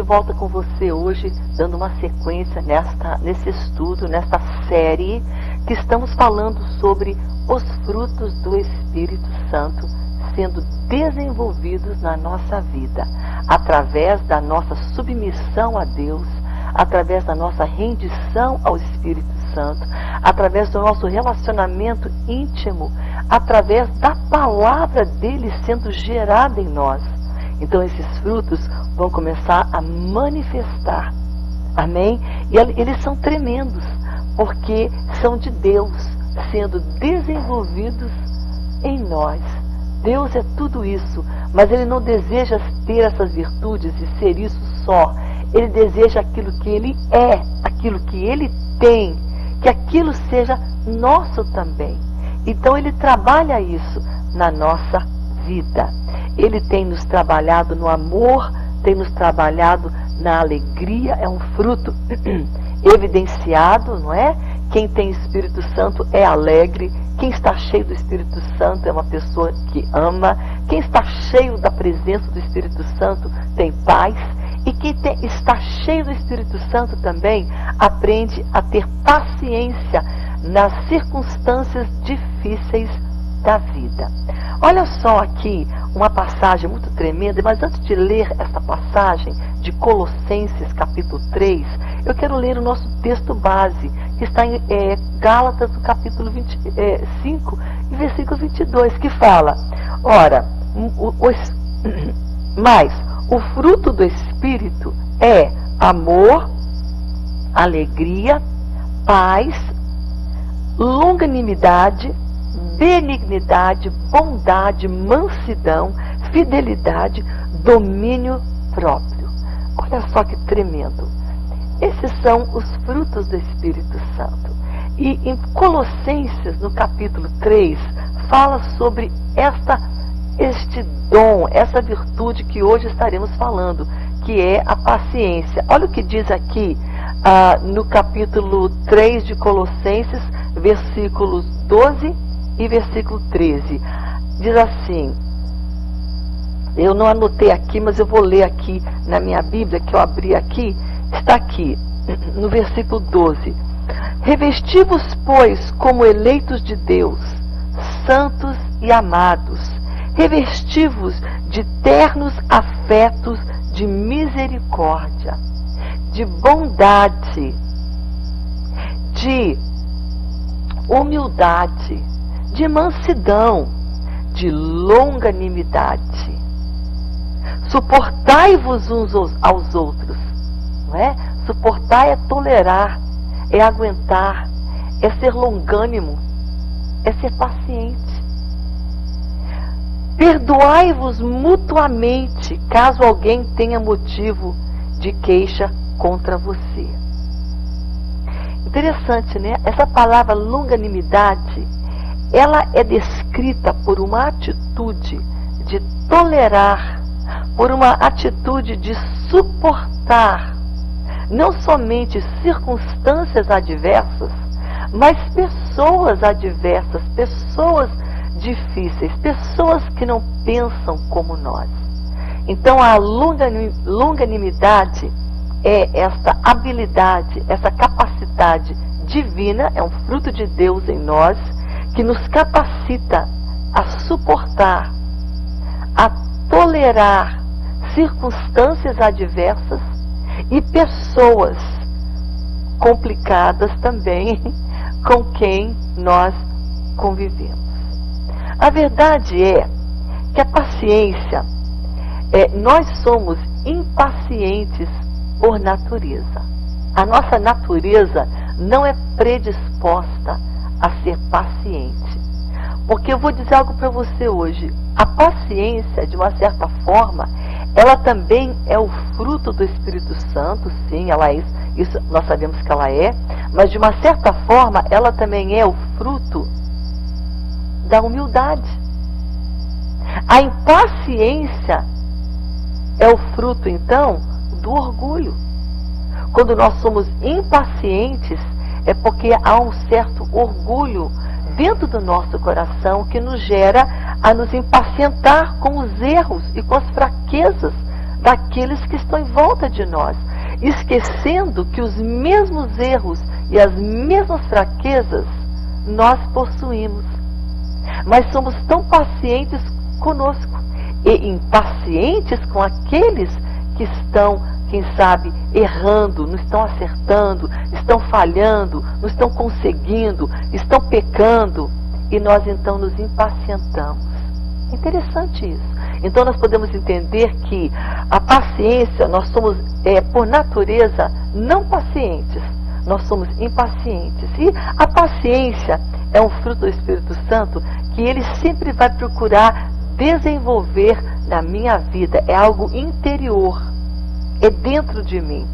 volta com você hoje, dando uma sequência nesse estudo, nesta série, que estamos falando sobre os frutos do Espírito Santo sendo desenvolvidos na nossa vida, através da nossa submissão a Deus, através da nossa rendição ao Espírito Santo, através do nosso relacionamento íntimo, através da palavra dele sendo gerada em nós. Então esses frutos vão começar a manifestar. Amém? E eles são tremendos, porque são de Deus, sendo desenvolvidos em nós. Deus é tudo isso, mas Ele não deseja ter essas virtudes e ser isso só. Ele deseja aquilo que Ele é, aquilo que Ele tem, que aquilo seja nosso também. Então Ele trabalha isso na nossa vida. Ele tem nos trabalhado no amor, tem nos trabalhado na alegria, é um fruto evidenciado, não é? Quem tem Espírito Santo é alegre, quem está cheio do Espírito Santo é uma pessoa que ama, quem está cheio da presença do Espírito Santo tem paz, e quem está cheio do Espírito Santo também aprende a ter paciência nas circunstâncias difíceis da vida. Olha só aqui uma passagem muito tremenda, mas antes de ler essa passagem de Colossenses capítulo 3, eu quero ler o nosso texto base, que está em Gálatas, no capítulo 5, e versículo 22, que fala: ora, mas o fruto do Espírito é amor, alegria, paz, longanimidade, benignidade, bondade, mansidão, fidelidade, domínio próprio. Olha só que tremendo. Esses são os frutos do Espírito Santo. E em Colossenses, no capítulo 3, fala sobre este dom, essa virtude que hoje estaremos falando, que é a paciência. Olha o que diz aqui no capítulo 3 de Colossenses, versículos 12 e versículo 13. Diz assim, eu não anotei aqui, mas eu vou ler aqui na minha Bíblia, que eu abri aqui, está aqui, no versículo 12. Revesti-vos, pois, como eleitos de Deus, santos e amados, revesti-vos de ternos afetos de misericórdia, de bondade, de humildade, de mansidão, de longanimidade. Suportai-vos uns aos outros. Não é? Suportar é tolerar, é aguentar, é ser longânimo, é ser paciente. Perdoai-vos mutuamente, caso alguém tenha motivo de queixa contra você. Interessante, né? Essa palavra longanimidade, ela é descrita por uma atitude de tolerar, por uma atitude de suportar, não somente circunstâncias adversas, mas pessoas adversas, pessoas difíceis, pessoas que não pensam como nós. Então a longanimidade é essa habilidade, essa capacidade divina, é um fruto de Deus em nós, que nos capacita a suportar, a tolerar circunstâncias adversas e pessoas complicadas também com quem nós convivemos. A verdade é que a paciência, nós somos impacientes por natureza. A nossa natureza não é predisposta a ser paciente. Porque eu vou dizer algo para você hoje. A paciência, de uma certa forma, ela também é o fruto do Espírito Santo, sim, ela é isso nós sabemos que ela é, mas de uma certa forma, ela também é o fruto da humildade. A impaciência é o fruto, então, do orgulho. Quando nós somos impacientes, é porque há um certo orgulho dentro do nosso coração que nos gera a nos impacientar com os erros e com as fraquezas daqueles que estão em volta de nós, esquecendo que os mesmos erros e as mesmas fraquezas nós possuímos. Mas somos tão pacientes conosco e impacientes com aqueles que estão, quem sabe, errando, não estão acertando, estão falhando, não estão conseguindo, estão pecando, e nós então nos impacientamos. É interessante isso. Então nós podemos entender que a paciência, nós somos, por natureza, não pacientes, nós somos impacientes. E a paciência é um fruto do Espírito Santo que ele sempre vai procurar desenvolver na minha vida. É algo interior, é dentro de mim.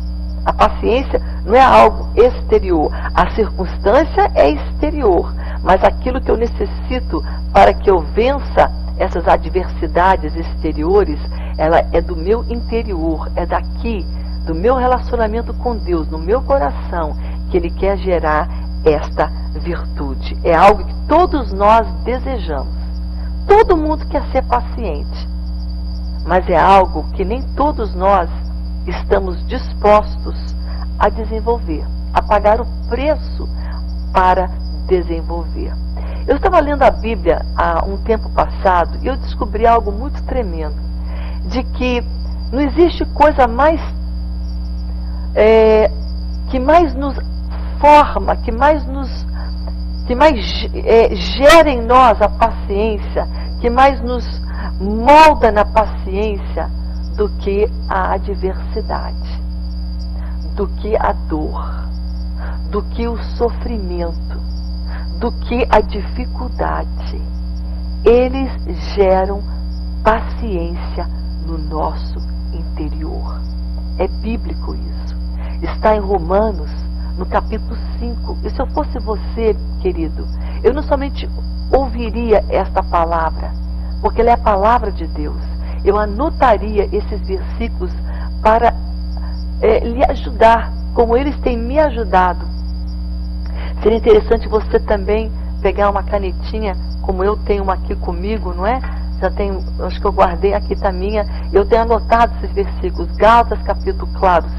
A paciência não é algo exterior. A circunstância é exterior, mas aquilo que eu necessito para que eu vença essas adversidades exteriores, ela é do meu interior, é daqui, do meu relacionamento com Deus, no meu coração, que Ele quer gerar esta virtude. É algo que todos nós desejamos. Todo mundo quer ser paciente, mas é algo que nem todos nós estamos dispostos a desenvolver, a pagar o preço para desenvolver. Eu estava lendo a Bíblia há um tempo passado e eu descobri algo muito tremendo, de que não existe coisa mais que mais nos forma, que mais gera em nós a paciência, que mais nos molda na paciência do que a adversidade, do que a dor, do que o sofrimento, do que a dificuldade. Eles geram paciência no nosso interior. É bíblico isso. Está em Romanos, no capítulo 5. E se eu fosse você, querido, eu não somente ouviria esta palavra, porque ela é a palavra de Deus. Eu anotaria esses versículos para lhe ajudar, como eles têm me ajudado. Seria interessante você também pegar uma canetinha, como eu tenho uma aqui comigo, não é? Já tenho, acho que eu guardei, aqui está a minha. Eu tenho anotado esses versículos. Gálatas, capítulo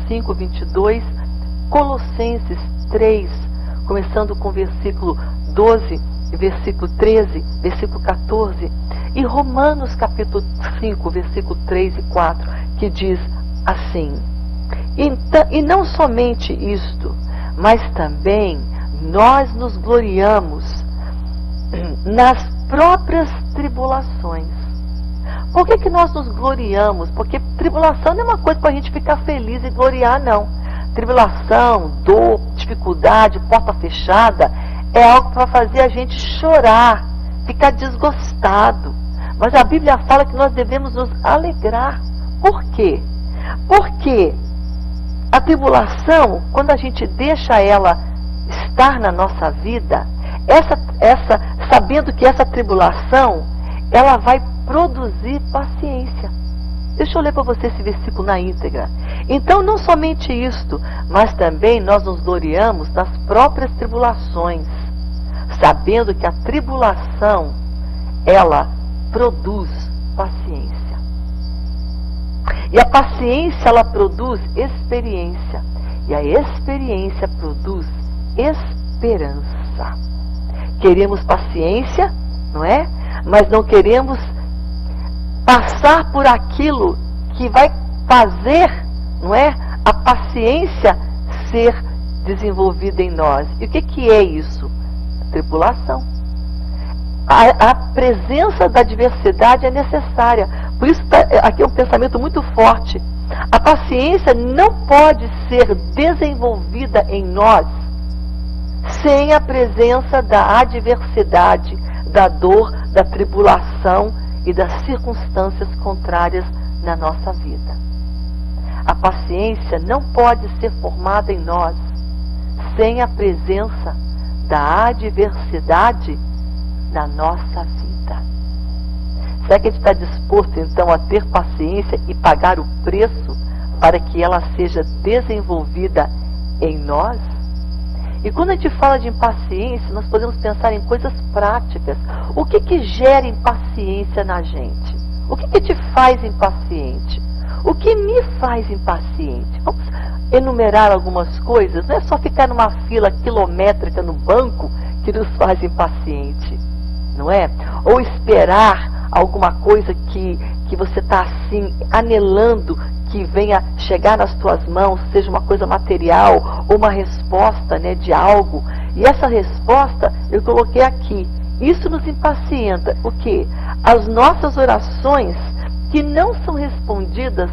5, 22. Colossenses 3, começando com o versículo 12, versículo 13, versículo 14. E Romanos, capítulo 5, versículo 3 e 4, que diz assim: e não somente isto, mas também nós nos gloriamos nas próprias tribulações. Por que nós nos gloriamos? Porque tribulação não é uma coisa para a gente ficar feliz e gloriar, não. Tribulação, dor, dificuldade, porta fechada, é algo para fazer a gente chorar, ficar desgostado. Mas a Bíblia fala que nós devemos nos alegrar. Por quê? Porque a tribulação, quando a gente deixa ela estar na nossa vida, sabendo que essa tribulação, ela vai produzir paciência. Deixa eu ler para você esse versículo na íntegra. Então, não somente isto, mas também nós nos gloriamos nas próprias tribulações, sabendo que a tribulação, ela produz paciência. E a paciência, ela produz experiência. E a experiência produz esperança. Queremos paciência, não é? Mas não queremos passar por aquilo que vai fazer, não é, a paciência ser desenvolvida em nós. E o que é isso? A tribulação. A presença da adversidade é necessária. Por isso, aqui é um pensamento muito forte. A paciência não pode ser desenvolvida em nós sem a presença da adversidade, da dor, da tribulação e das circunstâncias contrárias na nossa vida. A paciência não pode ser formada em nós sem a presença da adversidade na nossa vida. Será que a gente está disposto então a ter paciência e pagar o preço para que ela seja desenvolvida em nós? E quando a gente fala de impaciência, nós podemos pensar em coisas práticas. O que gera impaciência na gente? O que te faz impaciente? O que me faz impaciente? Vamos enumerar algumas coisas. Não é só ficar numa fila quilométrica no banco que nos faz impaciente, não é? Ou esperar alguma coisa que você está assim anelando que venha chegar nas tuas mãos, seja uma coisa material ou uma resposta, né, de algo. E essa resposta eu coloquei aqui. Isso nos impacienta. O quê? As nossas orações que não são respondidas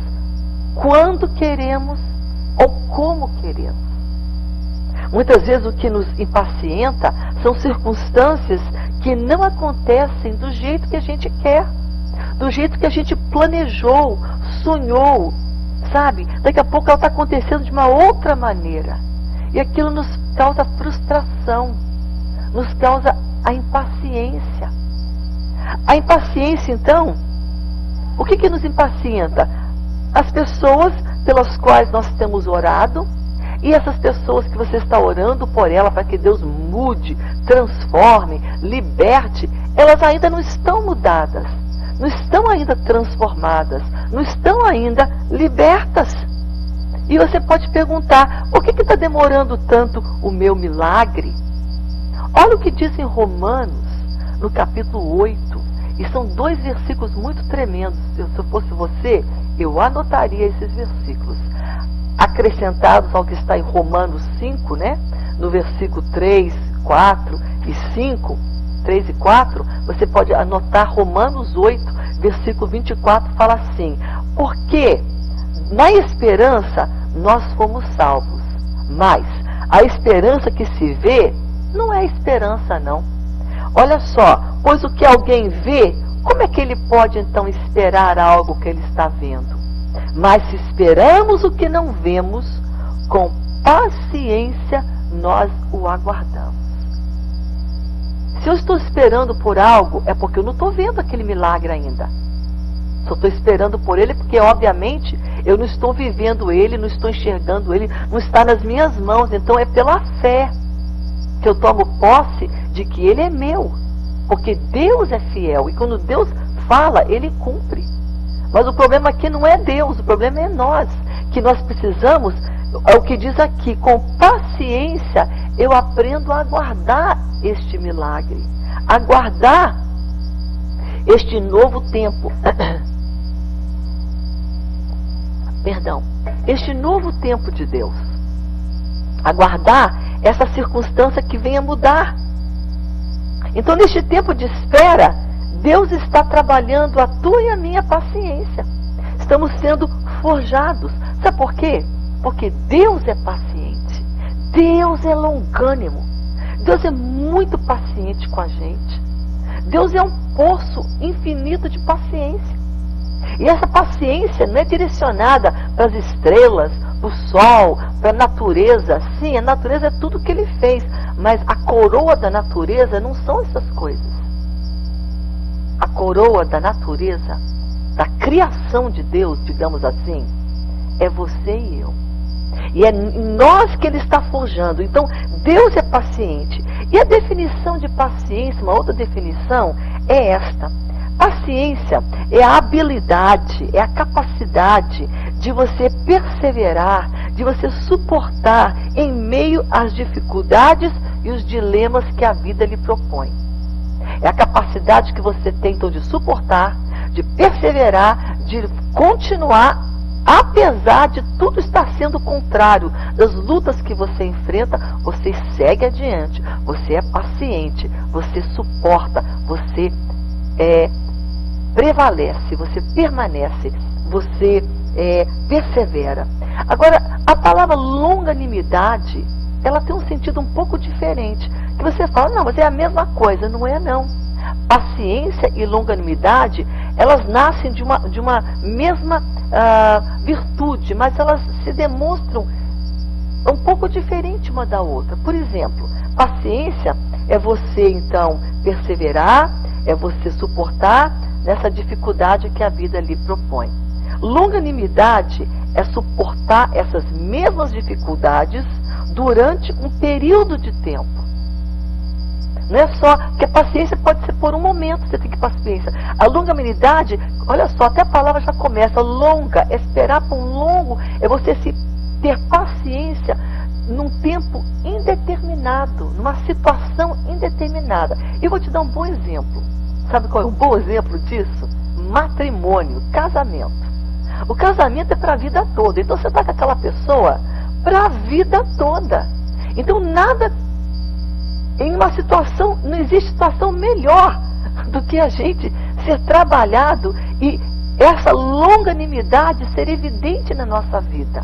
quando queremos ou como queremos. Muitas vezes o que nos impacienta são circunstâncias que não acontecem do jeito que a gente quer, do jeito que a gente planejou, sonhou, sabe? Daqui a pouco ela está acontecendo de uma outra maneira. E aquilo nos causa frustração, nos causa a impaciência. A impaciência, então, o que nos impacienta? As pessoas pelas quais nós temos orado, e essas pessoas que você está orando por ela para que Deus mude, transforme, liberte, elas ainda não estão mudadas, não estão ainda transformadas, não estão ainda libertas. E você pode perguntar, por que está demorando tanto o meu milagre? Olha o que diz em Romanos, no capítulo 8, e são 2 versículos muito tremendos. Se eu fosse você, eu anotaria esses versículos, acrescentados ao que está em Romanos 5, né? No versículo 3, 4 e 5, 3 e 4, você pode anotar Romanos 8, versículo 24, fala assim: porque na esperança nós fomos salvos, mas a esperança que se vê não é esperança, não. Olha só, pois o que alguém vê, como é que ele pode então esperar algo que ele está vendo? Mas se esperamos o que não vemos, com paciência nós o aguardamos. Se eu estou esperando por algo, é porque eu não estou vendo aquele milagre ainda. Só estou esperando por ele porque, obviamente, eu não estou vivendo ele, não estou enxergando ele, não está nas minhas mãos. Então é pela fé que eu tomo posse de que ele é meu. Porque Deus é fiel e quando Deus fala, ele cumpre. Mas o problema aqui não é Deus, o problema é nós, que nós precisamos, é o que diz aqui, com paciência eu aprendo a aguardar este milagre, aguardar este novo tempo, perdão, este novo tempo de Deus, aguardar essa circunstância que venha mudar. Então neste tempo de espera, Deus está trabalhando a tua e a minha paciência. Estamos sendo forjados. Sabe por quê? Porque Deus é paciente. Deus é longânimo. Deus é muito paciente com a gente. Deus é um poço infinito de paciência. E essa paciência não é direcionada para as estrelas, para o sol, para a natureza. Sim, a natureza é tudo que ele fez. Mas a coroa da natureza não são essas coisas. A coroa da natureza, da criação de Deus, digamos assim, é você e eu. E é em nós que ele está forjando. Então, Deus é paciente. E a definição de paciência, uma outra definição, é esta. Paciência é a habilidade, é a capacidade de você perseverar, de você suportar em meio às dificuldades e os dilemas que a vida lhe propõe. É a capacidade que você tem, então, de suportar, de perseverar, de continuar, apesar de tudo estar sendo contrário, das lutas que você enfrenta, você segue adiante, você é paciente, você suporta, você prevalece, você permanece, você persevera. Agora, a palavra longanimidade, ela tem um sentido um pouco diferente. Que você fala, não, mas é a mesma coisa. Não é, não. Paciência e longanimidade, elas nascem de uma mesma virtude, mas elas se demonstram um pouco diferente uma da outra. Por exemplo, paciência é você, então, perseverar, é você suportar nessa dificuldade que a vida lhe propõe. Longanimidade é suportar essas mesmas dificuldades durante um período de tempo. Não é só, porque a paciência pode ser por um momento, você tem que ter paciência. A longanimidade, olha só, até a palavra já começa, longa, esperar por um longo, é você ter paciência num tempo indeterminado, numa situação indeterminada. E vou te dar um bom exemplo. Sabe qual é um bom exemplo disso? Matrimônio, casamento. O casamento é para a vida toda. Então você está com aquela pessoa para a vida toda. Então nada, em uma situação, não existe situação melhor do que a gente ser trabalhado e essa longanimidade ser evidente na nossa vida.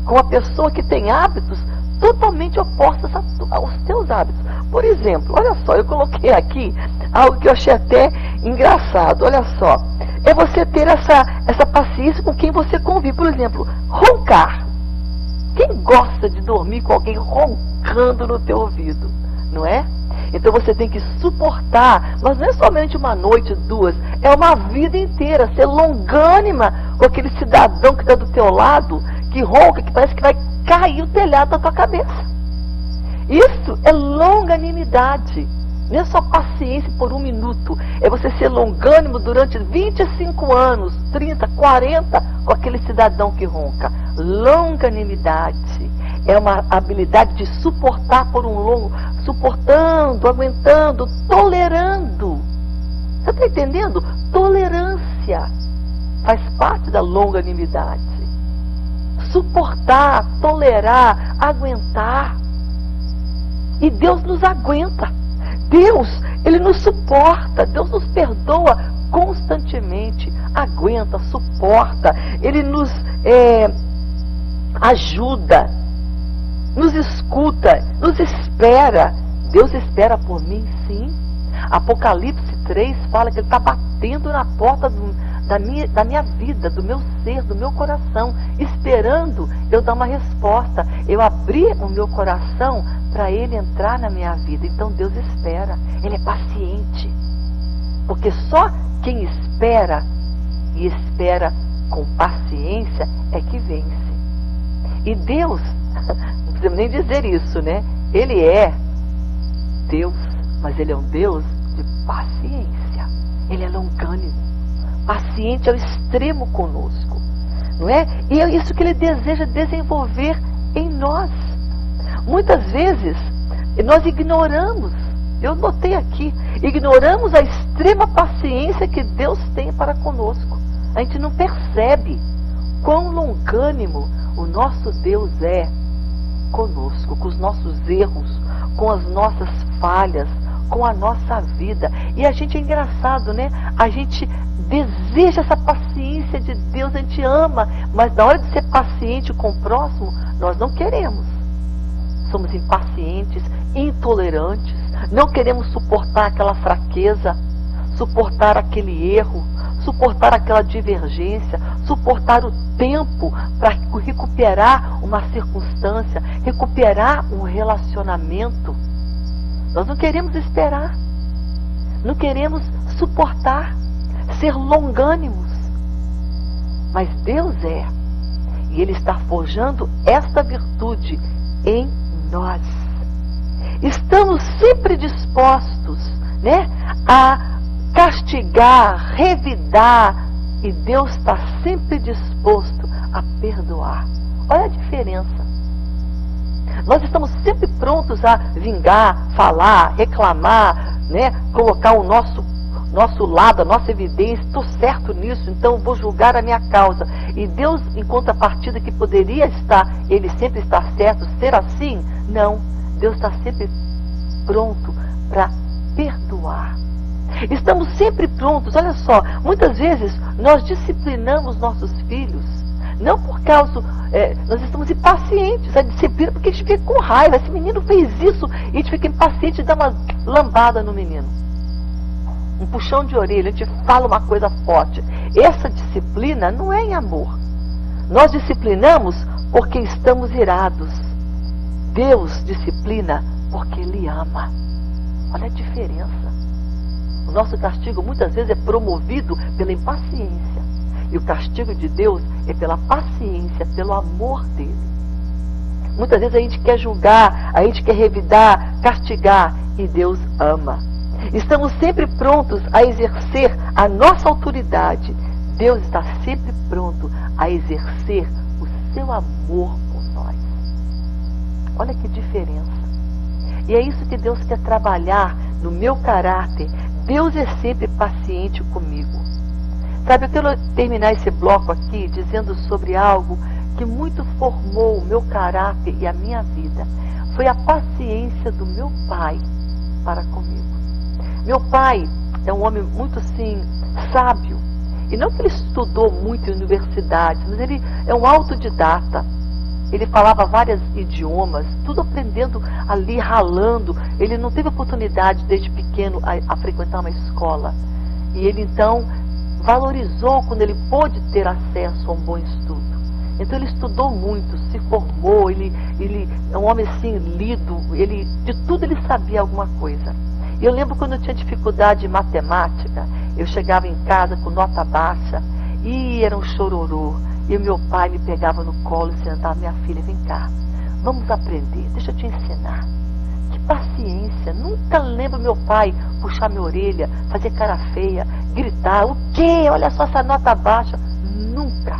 Com a pessoa que tem hábitos totalmente opostos aos teus hábitos. Por exemplo, olha só, eu coloquei aqui algo que eu achei até engraçado. Olha só, é você ter essa paciência com quem você convive. Por exemplo, roncar. Quem gosta de dormir com alguém roncando no teu ouvido? Não é? Então você tem que suportar, mas não é somente uma noite, duas, é uma vida inteira, ser longânima com aquele cidadão que está do teu lado, que ronca, que parece que vai cair o telhado da tua cabeça. Isso é longanimidade. Não é só paciência por um minuto. É você ser longânimo durante 25 anos, 30, 40, com aquele cidadão que ronca. Longanimidade é uma habilidade de suportar por um longo, suportando, aguentando, tolerando. Você está entendendo? Tolerância faz parte da longanimidade. Suportar, tolerar, aguentar. E Deus nos aguenta. Deus, Ele nos suporta. Deus nos perdoa constantemente. Aguenta, suporta. Ele nos ajuda. Nos escuta. Nos espera. Deus espera por mim, sim. Apocalipse 3 fala que Ele está batendo na porta da minha vida, do meu ser, do meu coração, esperando eu dar uma resposta, eu abrir o meu coração para Ele entrar na minha vida. Então Deus espera, Ele é paciente, porque só quem espera e espera com paciência é que vence. E Deus, não precisamos nem dizer isso, né? Ele é Deus, mas Ele é um Deus de paciência. Ele é longânimo, paciente ao extremo conosco, não é? E é isso que Ele deseja desenvolver em nós. Muitas vezes nós ignoramos, eu notei aqui, ignoramos a extrema paciência que Deus tem para conosco. A gente não percebe quão longânimo o nosso Deus é conosco, com os nossos erros, com as nossas falhas, com a nossa vida. E a gente é engraçado, né? A gente deseja essa paciência de Deus, a gente ama, mas na hora de ser paciente com o próximo, nós não queremos. Somos impacientes, intolerantes, não queremos suportar aquela fraqueza, suportar aquele erro, suportar aquela divergência, suportar o tempo para recuperar uma circunstância, recuperar um relacionamento. Nós não queremos esperar, não queremos suportar, ser longânimos. Mas Deus é, e Ele está forjando esta virtude em nós. Estamos sempre dispostos, né, a castigar, revidar, e Deus está sempre disposto a perdoar. Olha a diferença. Nós estamos sempre prontos a vingar, falar, reclamar, né, colocar o nosso lado, a nossa evidência. Estou certo nisso, então vou julgar a minha causa. E Deus, em contrapartida, que poderia estar, Ele sempre está certo, ser assim? Não. Deus está sempre pronto para perdoar. Estamos sempre prontos. Olha só, muitas vezes nós disciplinamos nossos filhos, não por causa, nós estamos impacientes, a disciplina, porque a gente fica com raiva. Esse menino fez isso, e a gente fica impaciente e dá uma lambada no menino, um puxão de orelha, a gente fala uma coisa forte. Essa disciplina não é em amor. Nós disciplinamos porque estamos irados. Deus disciplina porque Ele ama. Olha a diferença. O nosso castigo muitas vezes é promovido pela impaciência. E o castigo de Deus é pela paciência, pelo amor dele. Muitas vezes a gente quer julgar, a gente quer revidar, castigar. e Deus ama. Estamos sempre prontos a exercer a nossa autoridade. Deus está sempre pronto a exercer o seu amor por nós. Olha que diferença. E é isso que Deus quer trabalhar no meu caráter. Deus é sempre paciente comigo. Sabe, eu quero terminar esse bloco aqui dizendo sobre algo que muito formou o meu caráter e a minha vida. Foi a paciência do meu pai para comigo. Meu pai é um homem muito, assim, sábio. E não que ele estudou muito em universidade, mas ele é um autodidata. Ele falava vários idiomas, tudo aprendendo ali, ralando. Ele não teve oportunidade desde pequeno a frequentar uma escola. E ele então valorizou quando ele pôde ter acesso a um bom estudo. Então ele estudou muito, se formou, ele é um homem assim, lido, de tudo ele sabia alguma coisa. E eu lembro quando eu tinha dificuldade em matemática, eu chegava em casa com nota baixa, e era um chororô. E o meu pai me pegava no colo e sentava: minha filha, vem cá, vamos aprender, deixa eu te ensinar. Que paciência, nunca lembro meu pai puxar minha orelha, fazer cara feia, gritar: o quê? Olha só essa nota baixa. Nunca.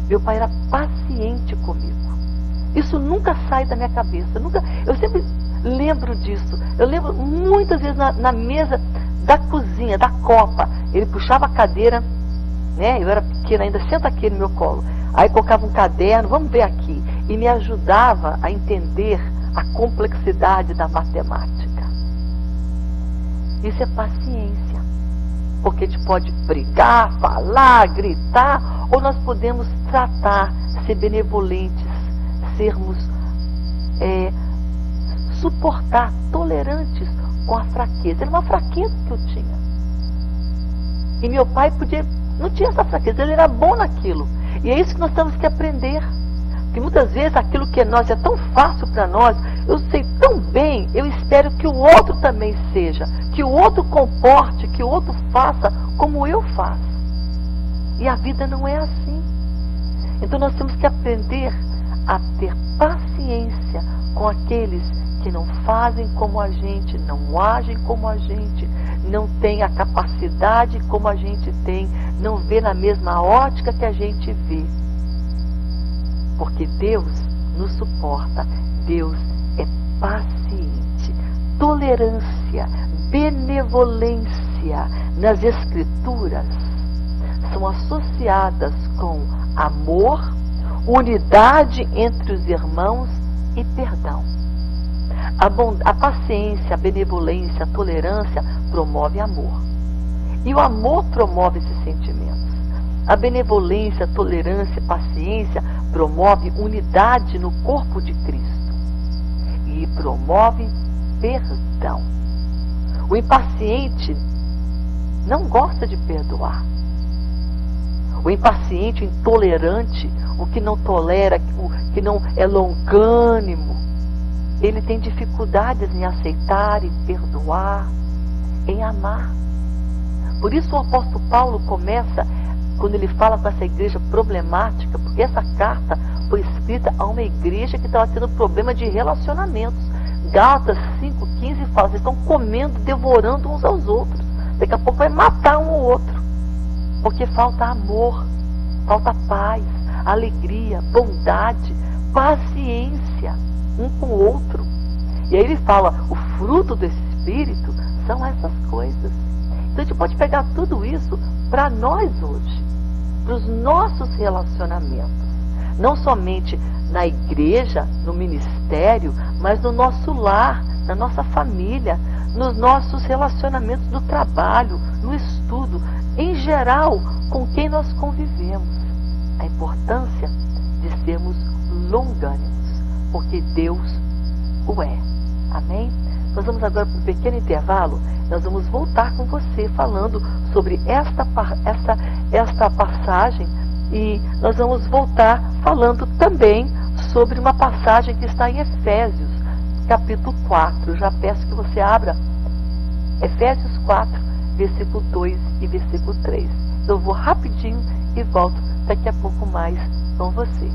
Meu pai era paciente comigo. Isso nunca sai da minha cabeça. Eu sempre lembro disso. Eu lembro muitas vezes na mesa da cozinha, da copa. Ele puxava a cadeira, né? Eu era pequena ainda, senta aqui no meu colo. Aí colocava um caderno, vamos ver aqui. E me ajudava a entender a complexidade da matemática. Isso é paciência. Porque a gente pode brigar, falar, gritar, ou nós podemos tratar, ser benevolentes, sermos, suportar, tolerantes com a fraqueza. Era uma fraqueza que eu tinha. E meu pai não tinha essa fraqueza, ele era bom naquilo. E é isso que nós temos que aprender. Porque muitas vezes aquilo que é nós é tão fácil para nós, eu sei tão bem, eu espero que o outro também seja, que o outro comporte, que o outro faça como eu faço. E a vida não é assim. Então nós temos que aprender a ter paciência com aqueles que não fazem como a gente, não agem como a gente, não têm a capacidade como a gente tem, não vê na mesma ótica que a gente vê. Porque Deus nos suporta, Deus é paciente. Tolerância, benevolência nas Escrituras são associadas com amor, unidade entre os irmãos e perdão. A paciência, a benevolência, a tolerância promove amor. E o amor promove esses sentimentos. A benevolência, a tolerância, a paciência promove unidade no corpo de Cristo. E promove perdão. O impaciente não gosta de perdoar. O impaciente, o intolerante, o que não tolera, o que não é longânimo, ele tem dificuldades em aceitar, em perdoar, em amar. Por isso o apóstolo Paulo começa, quando ele fala com essa igreja problemática, porque essa carta foi escrita a uma igreja que estava tendo problema de relacionamentos. Gálatas 5,15 fala: vocês estão comendo, devorando uns aos outros. Daqui a pouco vai matar um ao outro. Porque falta amor, falta paz, alegria, bondade, paciência um com o outro. E aí ele fala: o fruto desse Espírito são essas coisas. Então a gente pode pegar tudo isso para nós hoje, para os nossos relacionamentos. Não somente na igreja, no ministério, mas no nosso lar, na nossa família, nos nossos relacionamentos do trabalho, no estudo, em geral, com quem nós convivemos. A importância de sermos longânimos, porque Deus o é. Amém? Nós vamos agora para um pequeno intervalo. Nós vamos voltar com você falando sobre esta passagem, e nós vamos voltar falando também sobre uma passagem que está em Efésios, capítulo 4. Eu já peço que você abra Efésios 4, versículo 2 e versículo 3. Eu vou rapidinho e volto daqui a pouco mais com você.